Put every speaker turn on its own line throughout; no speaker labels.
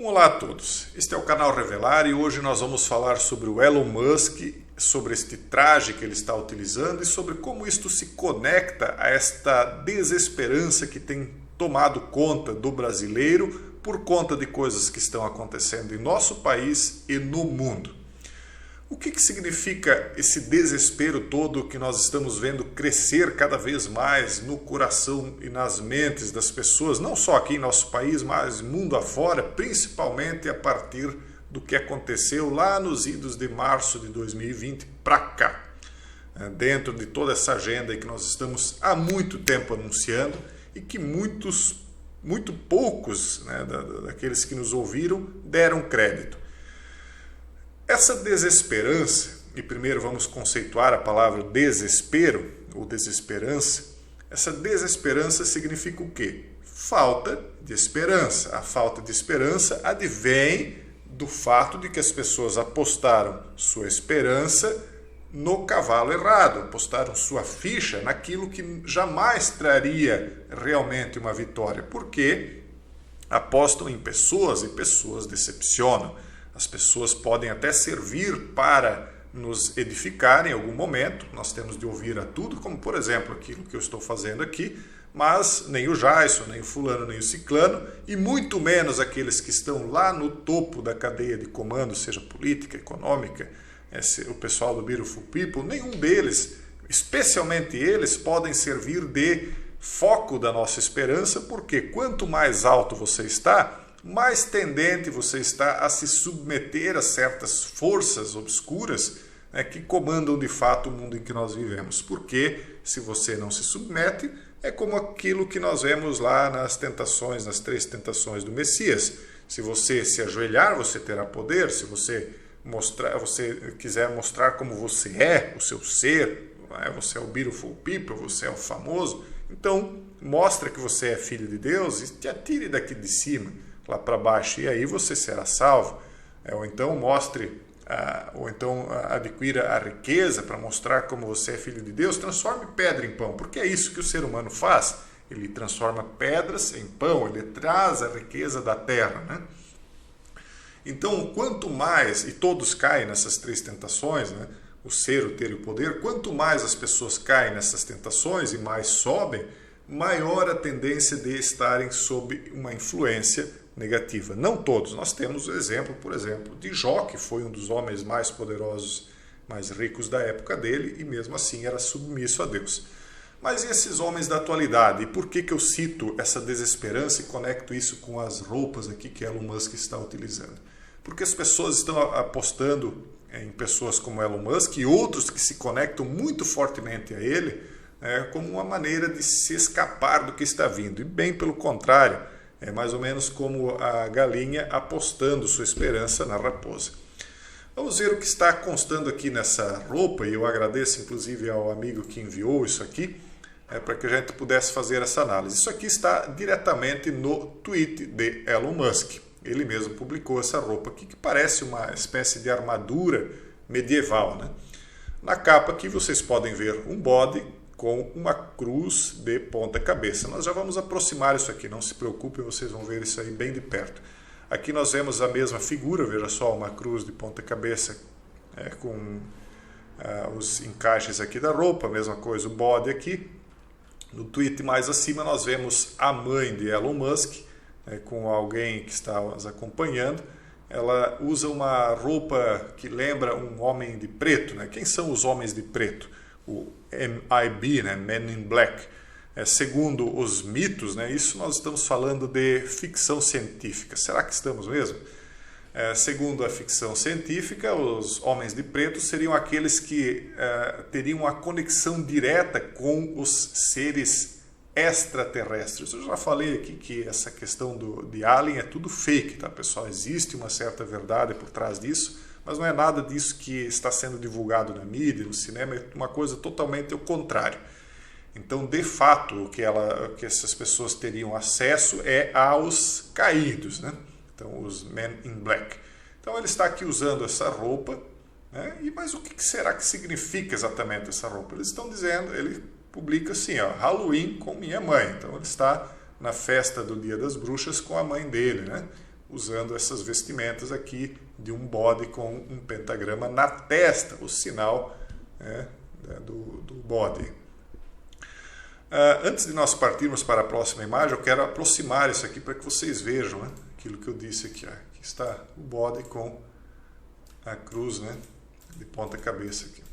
Olá a todos, este é o canal Revelar e hoje nós vamos falar sobre o Elon Musk, sobre este traje que ele está utilizando e sobre como isto se conecta a esta desesperança que tem tomado conta do brasileiro por conta de coisas que estão acontecendo em nosso país e no mundo. O que significa esse desespero todo que nós estamos vendo crescer cada vez mais no coração e nas mentes das pessoas, não só aqui em nosso país, mas mundo afora, principalmente a partir do que aconteceu lá nos idos de março de 2020 para cá, dentro de toda essa agenda que nós estamos há muito tempo anunciando e que muito poucos, daqueles que nos ouviram deram crédito. Essa desesperança, e primeiro vamos conceituar a palavra desespero ou desesperança, essa desesperança significa o quê? Falta de esperança. A falta de esperança advém do fato de que as pessoas apostaram sua esperança no cavalo errado, apostaram sua ficha naquilo que jamais traria realmente uma vitória, porque apostam em pessoas e pessoas decepcionam. As pessoas podem até servir para nos edificar em algum momento, nós temos de ouvir a tudo, como por exemplo aquilo que eu estou fazendo aqui, mas nem o Jason, nem o fulano, nem o ciclano, e muito menos aqueles que estão lá no topo da cadeia de comando, seja política, econômica, o pessoal do Beautiful People, nenhum deles, especialmente eles, podem servir de foco da nossa esperança, porque quanto mais alto você está, mais tendente você está a se submeter a certas forças obscuras que comandam de fato o mundo em que nós vivemos. Porque se você não se submete, é como aquilo que nós vemos lá nas tentações, nas 3 tentações do Messias. Se você se ajoelhar, você terá poder. Se você quiser mostrar como você é, o seu ser, você é o beautiful people, você é o famoso, então mostra que você é filho de Deus e te atire daqui de cima lá para baixo, e aí você será salvo. Ou então adquira a riqueza para mostrar como você é filho de Deus, transforme pedra em pão, porque é isso que o ser humano faz. Ele transforma pedras em pão, ele traz a riqueza da terra, Então, quanto mais, e todos caem nessas 3 tentações, o ser, o ter e o poder, quanto mais as pessoas caem nessas tentações e mais sobem, maior a tendência de estarem sob uma influência negativa. Não todos. Nós temos o exemplo, por exemplo, de Jó, que foi um dos homens mais poderosos, mais ricos da época dele, e mesmo assim era submisso a Deus. Mas e esses homens da atualidade? E por que eu cito essa desesperança e conecto isso com as roupas aqui que Elon Musk está utilizando? Porque as pessoas estão apostando em pessoas como Elon Musk e outros que se conectam muito fortemente a ele, como uma maneira de se escapar do que está vindo. E bem pelo contrário, é mais ou menos como a galinha apostando sua esperança na raposa. Vamos ver o que está constando aqui nessa roupa, e eu agradeço inclusive ao amigo que enviou isso aqui, para que a gente pudesse fazer essa análise. Isso aqui está diretamente no tweet de Elon Musk. Ele mesmo publicou essa roupa aqui, que parece uma espécie de armadura medieval. Na capa aqui vocês podem ver um bode com uma cruz de ponta cabeça. Nós já vamos aproximar isso aqui, não se preocupem, vocês vão ver isso aí bem de perto. Aqui nós vemos a mesma figura, veja só, uma cruz de ponta cabeça com os encaixes aqui da roupa, a mesma coisa o bode aqui. No tweet mais acima nós vemos a mãe de Elon Musk, com alguém que está as acompanhando. Ela usa uma roupa que lembra um homem de preto. Quem são os homens de preto? O MIB, Men in Black. Segundo os mitos, isso nós estamos falando de ficção científica. Será que estamos mesmo? Segundo a ficção científica, os homens de preto seriam aqueles que teriam a conexão direta com os seres extraterrestres. Eu já falei aqui que essa questão de alien é tudo fake, tá, pessoal? Existe uma certa verdade por trás disso, mas não é nada disso que está sendo divulgado na mídia, no cinema, é uma coisa totalmente ao contrário. Então, de fato, o que essas pessoas teriam acesso é aos caídos, Então, os Men in Black. Então, ele está aqui usando essa roupa, mas o que será que significa exatamente essa roupa? Eles estão dizendo, ele publica assim, Halloween com minha mãe. Então, ele está na festa do Dia das Bruxas com a mãe dele, usando essas vestimentas aqui de um bode com um pentagrama na testa, o sinal do bode. Antes de nós partirmos para a próxima imagem, eu quero aproximar isso aqui para que vocês vejam, né, aquilo que eu disse aqui. Aqui está o bode com a cruz, né, de ponta cabeça aqui.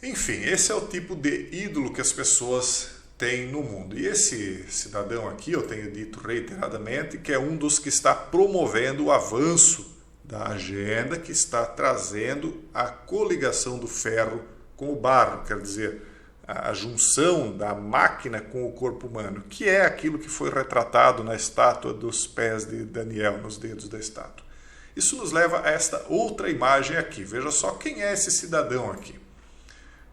Enfim, esse é o tipo de ídolo que as pessoas têm no mundo. E esse cidadão aqui, eu tenho dito reiteradamente, que é um dos que está promovendo o avanço da agenda, que está trazendo a coligação do ferro com o barro, quer dizer, a junção da máquina com o corpo humano, que é aquilo que foi retratado na estátua dos pés de Daniel, nos dedos da estátua. Isso nos leva a esta outra imagem aqui. Veja só quem é esse cidadão aqui.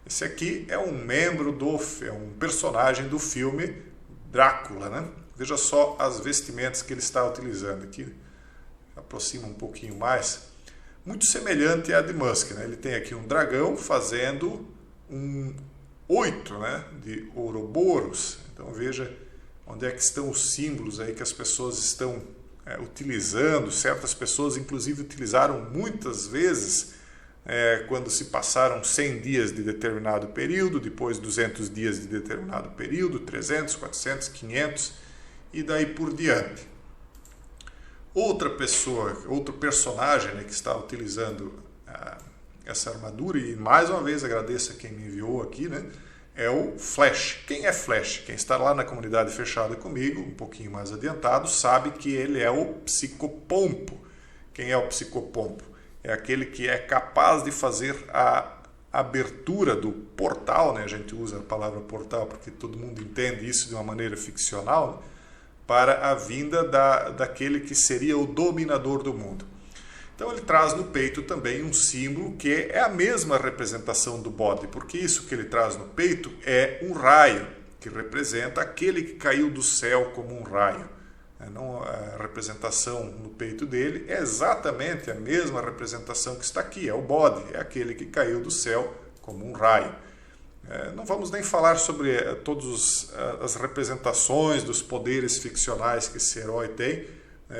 Esse aqui é um membro é um personagem do filme Drácula, né? Veja só as vestimentas que ele está utilizando aqui. Aproxima um pouquinho mais. Muito semelhante à de Musk, né? Ele tem aqui um dragão fazendo um 8, né, de Ouroboros. Então veja onde é que estão os símbolos aí que as pessoas estão utilizando. Certas pessoas inclusive utilizaram muitas vezes quando se passaram 100 dias de determinado período, depois 200 dias de determinado período, 300, 400, 500 e daí por diante. Outra pessoa, outro personagem, né, que está utilizando essa armadura, e mais uma vez agradeço a quem me enviou aqui, né, é o Flash. Quem é Flash? Quem está lá na comunidade fechada comigo, um pouquinho mais adiantado, sabe que ele é o psicopompo. Quem é o psicopompo? É aquele que é capaz de fazer a abertura do portal, né? A gente usa a palavra portal porque todo mundo entende isso de uma maneira ficcional, né? Para a vinda daquele que seria o dominador do mundo. Então ele traz no peito também um símbolo que é a mesma representação do bode, porque isso que ele traz no peito é um raio, que representa aquele que caiu do céu como um raio. A representação no peito dele é exatamente a mesma representação que está aqui, é o bode, é aquele que caiu do céu como um raio. Não vamos nem falar sobre todas as representações dos poderes ficcionais que esse herói tem,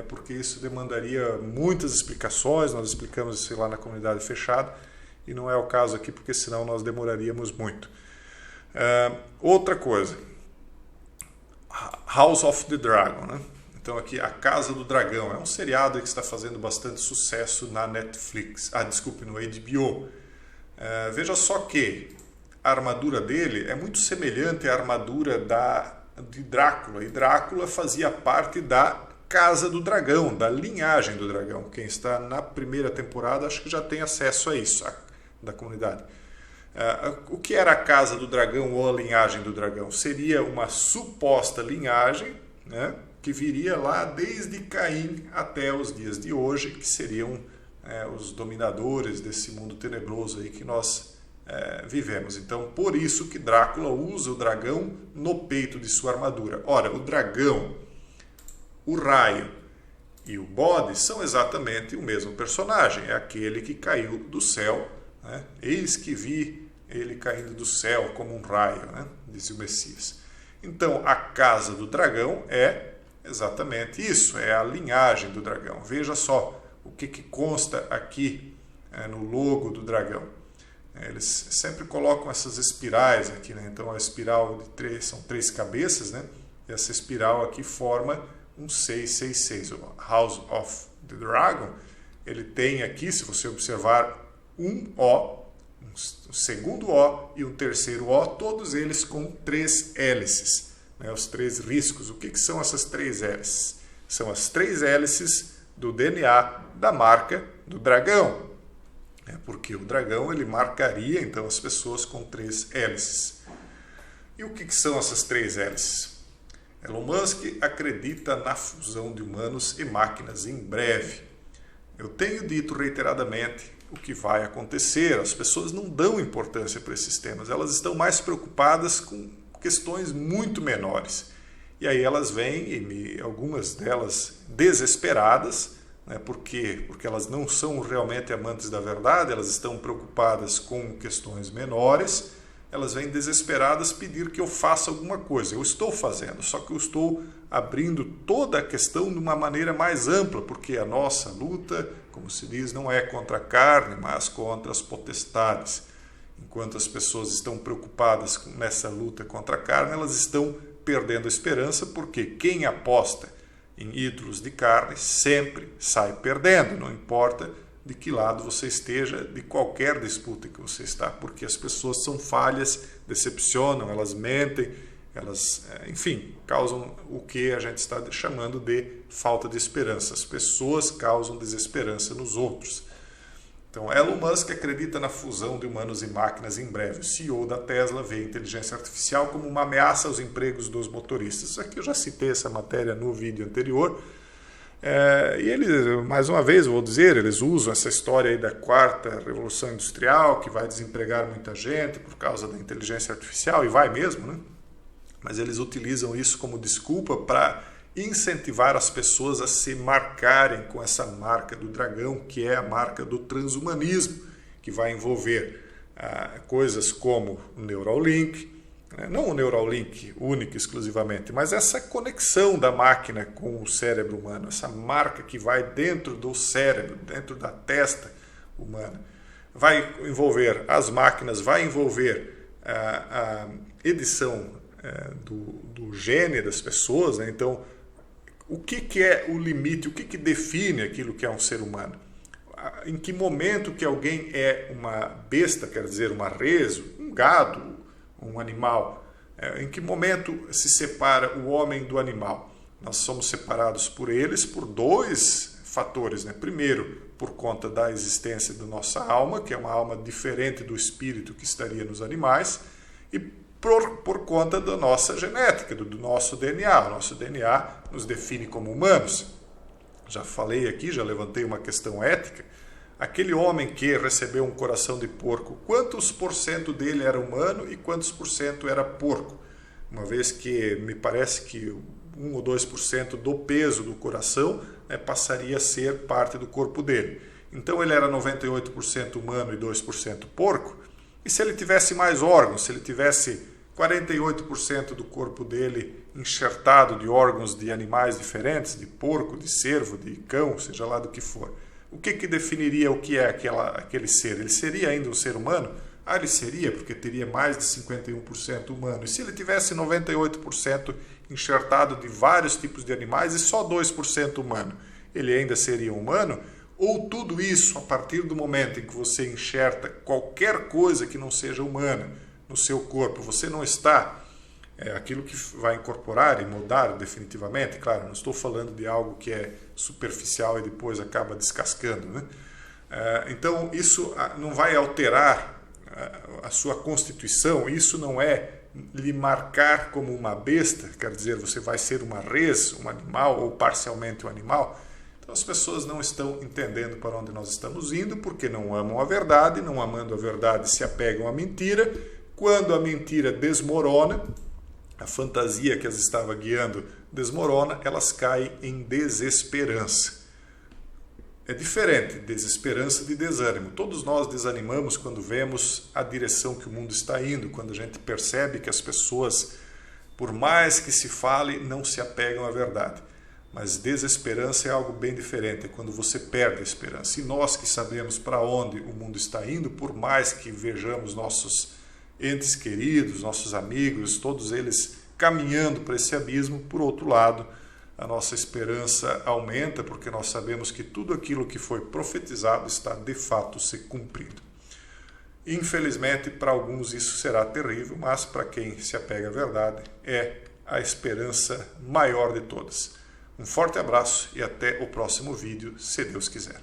porque isso demandaria muitas explicações. Nós explicamos isso lá na comunidade fechada e não é o caso aqui, porque senão nós demoraríamos muito. Outra coisa, House of the Dragon, né? Então aqui A Casa do Dragão é um seriado que está fazendo bastante sucesso na Netflix, no HBO. Veja só que a armadura dele é muito semelhante à armadura de Drácula, e Drácula fazia parte da Casa do Dragão, da linhagem do dragão. Quem está na primeira temporada acho que já tem acesso a isso, da comunidade. O que era a Casa do Dragão ou a linhagem do dragão? Seria uma suposta linhagem, né, que viria lá desde Caim até os dias de hoje, que seriam os dominadores desse mundo tenebroso aí que nós vivemos. Então, por isso que Drácula usa o dragão no peito de sua armadura. Ora, o dragão, o raio e o bode são exatamente o mesmo personagem, é aquele que caiu do céu, né? Eis que vi ele caindo do céu como um raio, né? Diz o Messias. Então, a Casa do Dragão é exatamente isso, é a linhagem do dragão. Veja só o que consta aqui no logo do dragão. Eles sempre colocam essas espirais aqui, né? Então a espiral são 3 cabeças, né? E essa espiral aqui forma um 666. O House of the Dragon, ele tem aqui, se você observar, um O, um segundo O e um terceiro O, todos eles com 3 hélices. Os 3 riscos. O que são essas 3 hélices? São as 3 hélices do DNA da marca do dragão. Porque o dragão ele marcaria então as pessoas com 3 hélices. E o que são essas 3 hélices? Elon Musk acredita na fusão de humanos e máquinas em breve. Eu tenho dito reiteradamente o que vai acontecer. As pessoas não dão importância para esses temas. Elas estão mais preocupadas com questões muito menores. E aí elas vêm, algumas delas desesperadas, né? Por quê? Porque elas não são realmente amantes da verdade, elas estão preocupadas com questões menores, elas vêm desesperadas pedir que eu faça alguma coisa. Eu estou fazendo, só que eu estou abrindo toda a questão de uma maneira mais ampla, porque a nossa luta, como se diz, não é contra a carne, mas contra as potestades. Enquanto as pessoas estão preocupadas nessa luta contra a carne, elas estão perdendo a esperança, porque quem aposta em ídolos de carne sempre sai perdendo, não importa de que lado você esteja, de qualquer disputa que você está, porque as pessoas são falhas, decepcionam, elas mentem, elas, enfim, causam o que a gente está chamando de falta de esperança. As pessoas causam desesperança nos outros. Então, Elon Musk acredita na fusão de humanos e máquinas em breve. O CEO da Tesla vê a inteligência artificial como uma ameaça aos empregos dos motoristas. Aqui eu já citei essa matéria no vídeo anterior. E eles, mais uma vez, eu vou dizer, eles usam essa história aí da quarta revolução industrial, que vai desempregar muita gente por causa da inteligência artificial, e vai mesmo, né? Mas eles utilizam isso como desculpa para incentivar as pessoas a se marcarem com essa marca do dragão, que é a marca do transhumanismo, que vai envolver coisas como o Neuralink, não o Neuralink único exclusivamente, mas essa conexão da máquina com o cérebro humano, essa marca que vai dentro do cérebro, dentro da testa humana. Vai envolver as máquinas, vai envolver a edição do gene das pessoas, né? Então, o que é o limite, o que define aquilo que é um ser humano? Em que momento que alguém é uma besta, quer dizer, uma res, um gado, um animal? Em que momento se separa o homem do animal? Nós somos separados por eles por dois fatores, né? Primeiro, por conta da existência da nossa alma, que é uma alma diferente do espírito que estaria nos animais, e por conta da nossa genética, do nosso DNA. O nosso DNA nos define como humanos. Já falei aqui, já levantei uma questão ética. Aquele homem que recebeu um coração de porco, quantos por cento dele era humano e quantos por cento era porco? Uma vez que me parece que 1 ou 2% do peso do coração, né, passaria a ser parte do corpo dele. Então ele era 98% humano e 2% porco. E se ele tivesse mais órgãos, se ele tivesse 48% do corpo dele enxertado de órgãos de animais diferentes, de porco, de cervo, de cão, seja lá do que for, o que definiria o que é aquele ser? Ele seria ainda um ser humano? Ele seria, porque teria mais de 51% humano. E se ele tivesse 98% enxertado de vários tipos de animais e só 2% humano, ele ainda seria humano? Ou tudo isso, a partir do momento em que você enxerta qualquer coisa que não seja humana no seu corpo, você não está aquilo que vai incorporar e mudar definitivamente? Claro, não estou falando de algo que é superficial e depois acaba descascando, né? Então, isso não vai alterar a sua constituição, isso não é lhe marcar como uma besta, quer dizer, você vai ser uma res, um animal ou parcialmente um animal. Então as pessoas não estão entendendo para onde nós estamos indo, porque não amam a verdade, não amando a verdade se apegam à mentira. Quando a mentira desmorona, a fantasia que as estava guiando desmorona, elas caem em desesperança. É diferente desesperança de desânimo. Todos nós desanimamos quando vemos a direção que o mundo está indo, quando a gente percebe que as pessoas, por mais que se fale, não se apegam à verdade. Mas desesperança é algo bem diferente, é quando você perde a esperança. E nós que sabemos para onde o mundo está indo, por mais que vejamos nossos entes queridos, nossos amigos, todos eles caminhando para esse abismo, por outro lado, a nossa esperança aumenta, porque nós sabemos que tudo aquilo que foi profetizado está de fato se cumprindo. Infelizmente, para alguns isso será terrível, mas para quem se apega à verdade é a esperança maior de todas. Um forte abraço e até o próximo vídeo, se Deus quiser.